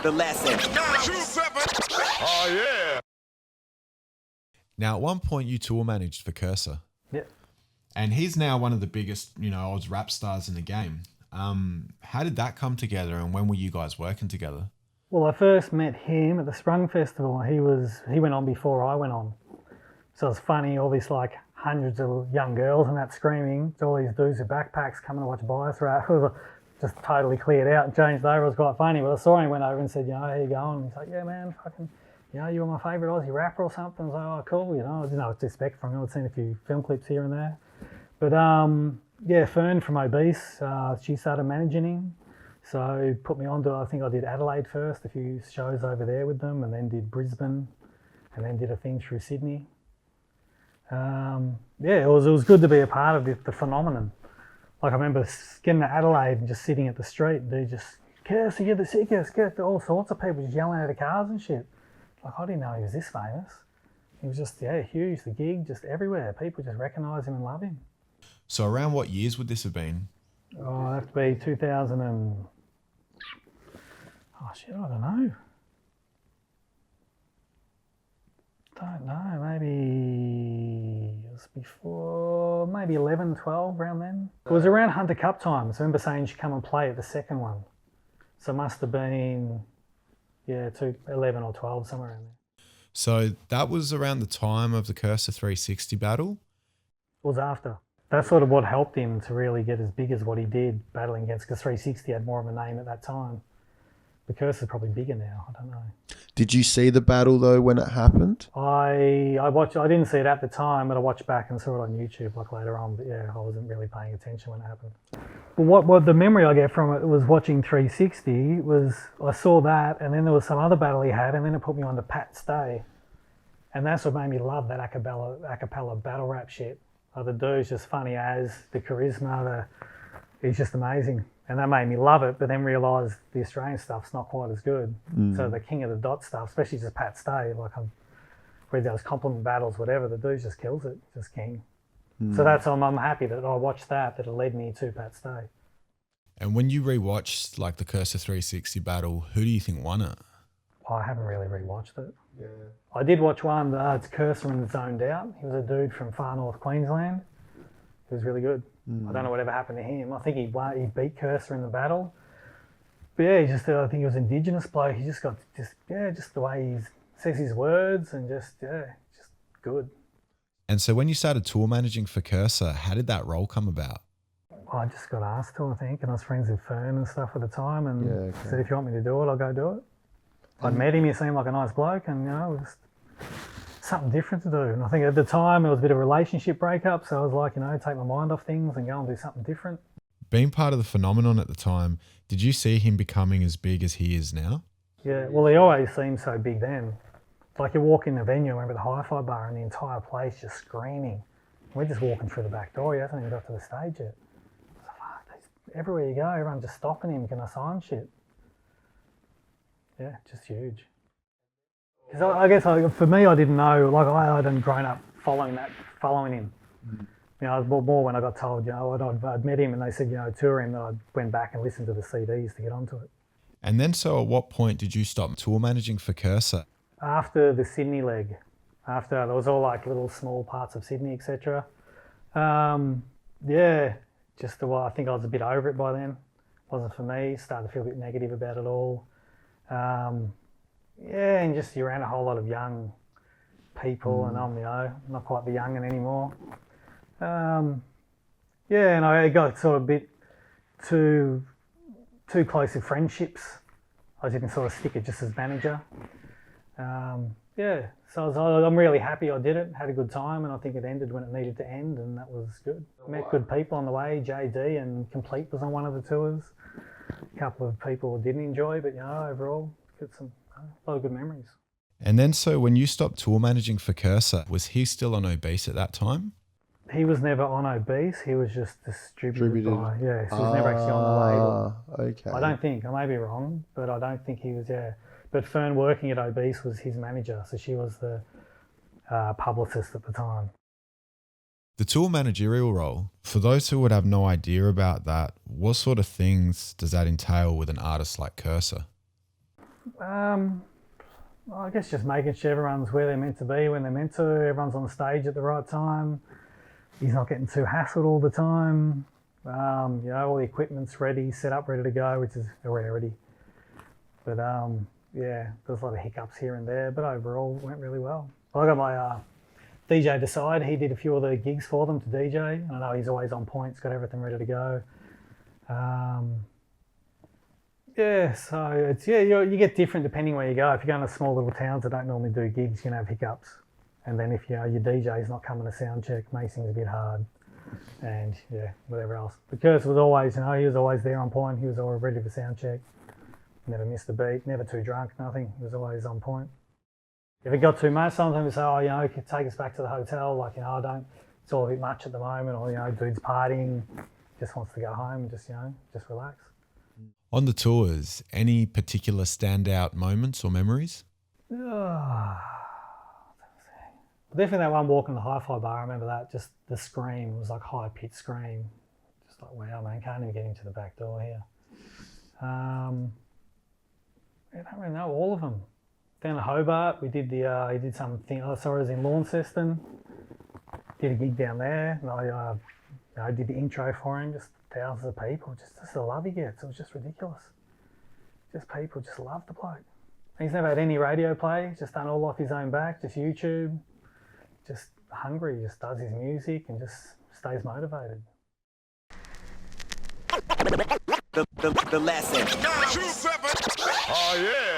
The lesson. Oh, yeah. Now, at one point, you tour managed for Kerser. Yeah. And he's now one of the biggest, odds rap stars in the game. How did that come together, and when were you guys working together? Well, I first met him at the Sprung Festival. He went on before I went on. So it's funny, all these like hundreds of young girls and that screaming, all these dudes with backpacks coming to watch bias rap. Just totally cleared out and changed over. It was quite funny. But I saw him, went over and said, how you going? And he's like, yeah, man, fucking, you were my favourite Aussie rapper or something. I was like, oh, cool, I didn't know what to expect from him. I'd seen a few film clips here and there. But Fern from Obese, she started managing him. So put me on to, I think I did Adelaide first, a few shows over there with them, and then did Brisbane, and then did a thing through Sydney. It was good to be a part of the phenomenon. Like I remember getting to Adelaide and just sitting at the street, and they just, Kerser, you're the sickest, get all sorts of people just yelling out of cars and shit. Like I didn't know he was this famous. He was just, huge, the gig, just everywhere. People just recognise him and love him. So around what years would this have been? Oh, it'd have to be 2000 and... Oh, shit, I don't know. Don't know, maybe it was before, maybe 11, 12, around then. It was around Hunter Cup time, so I remember saying she'd come and play at the second one. So it must have been, 11 or 12, somewhere around there. So that was around the time of the Kerser 360 battle? It was after. That's sort of what helped him to really get as big as what he did, battling against, because 360 had more of a name at that time. The Kerser's probably bigger now, I don't know. Did you see the battle though when it happened? I didn't see it at the time, but I watched back and saw it on YouTube like later on, but I wasn't really paying attention when it happened. But what the memory I get from it was watching 360 was I saw that, and then there was some other battle he had, and then it put me on to Pat Stay. And that's what made me love that a cappella battle rap shit. Like the dude's just funny as, the charisma, he's just amazing. And that made me love it, but then realised the Australian stuff's not quite as good. So the King of the Dot stuff, especially just Pat Stay, like I've read those compliment battles, whatever, the dude just kills it, just king. So that's, I'm happy that I watched that it led me to Pat Stay. And when you rewatched like the Kerser 360 battle, who do you think won it? I haven't really rewatched it. Yeah. I did watch one, it's Kerser and Zoned Out. He was a dude from far north Queensland. He was really good. I don't know whatever happened to him. I think he beat Kerser in the battle. But I think he was Indigenous bloke. He just got, just the way he says his words and just good. And so when you started tour managing for Kerser, how did that role come about? I just got asked to, I think, and I was friends with Fern and stuff at the time, and said, if you want me to do it, I'll go do it. I'd met him, he seemed like a nice bloke, and just something different to do. And I think at the time it was a bit of a relationship breakup, so I was like, take my mind off things and go and do something different. Being part of the phenomenon at the time, did you see him becoming as big as he is now? Yeah, well, he always seemed so big then. Like you walk in the venue, I remember the hi-fi bar, and the entire place just screaming. We're just walking through the back door, he hasn't even got to the stage yet. I was like, fuck, everywhere you go, everyone's just stopping him, can I sign shit? Yeah, just huge. Because I guess for me, I didn't know, like I hadn't grown up following him. I was more when I got told, I'd met him and they said, tour him, that I went back and listened to the CDs to get onto it. And then so at what point did you stop tour managing for Kerser? After the Sydney leg. After, there was all like little small parts of Sydney, etc. I think I was a bit over it by then. Wasn't for me, started to feel a bit negative about it all. And just you're around a whole lot of young people, and I'm not quite the young'un anymore. And I got sort of a bit too close with friendships. I didn't sort of stick it just as manager. So I'm really happy I did it, had a good time, and I think it ended when it needed to end, and that was good. Met good people on the way, JD and Complete was on one of the tours. A couple of people didn't enjoy, but overall, got a lot of good memories. And then so when you stopped tour managing for Kerser, was he still on Obese at that time? He was never on Obese, he was just distributed by, so he was never actually on the label. Okay. I don't think, I may be wrong, but I don't think he was, But Fern working at Obese was his manager, so she was the publicist at the time. The tour managerial role, for those who would have no idea about that, what sort of things does that entail with an artist like Kerser? Well, I guess just making sure everyone's where they're meant to be when they're meant to, everyone's on the stage at the right time, he's not getting too hassled all the time, you know, all the equipment's ready, set up, ready to go, which is a rarity. But yeah, there's a lot of hiccups here and there, but overall it went really well. I got my DJ Decide, he did a few of the gigs for them to DJ. I know he's always on point, he's got everything ready to go. Yeah, so it's, yeah, you get different depending where you go. If you're going to small little towns that don't normally do gigs, you're going to have hiccups. And then if, you know, your DJ's not coming to sound check, makes things a bit hard. And yeah, whatever else. But Kerser was always, you know, he was always there on point. He was always ready for sound check. Never missed a beat, never too drunk, nothing. He was always on point. If it got too much, sometimes we say, oh, you know, take us back to the hotel. Like, you know, it's all a bit much at the moment. Or, you know, dude's partying, just wants to go home and just, you know, just relax. On the tours, any particular standout moments or memories? Definitely that one walk in the hi-fi bar, I remember that, just the scream, it was like high-pitched scream. Just like, wow, man, can't even get into the back door here. I don't really know all of them. Down at Hobart, we did he did something, it was in Launceston. Did a gig down there, and I did the intro for him, just thousands of people, just the love he gets, it was just ridiculous. Just people just love the bloke. He's never had any radio play, he's just done all off his own back, just YouTube, just hungry, just does his music and just stays motivated. The lesson. 927. Oh yeah.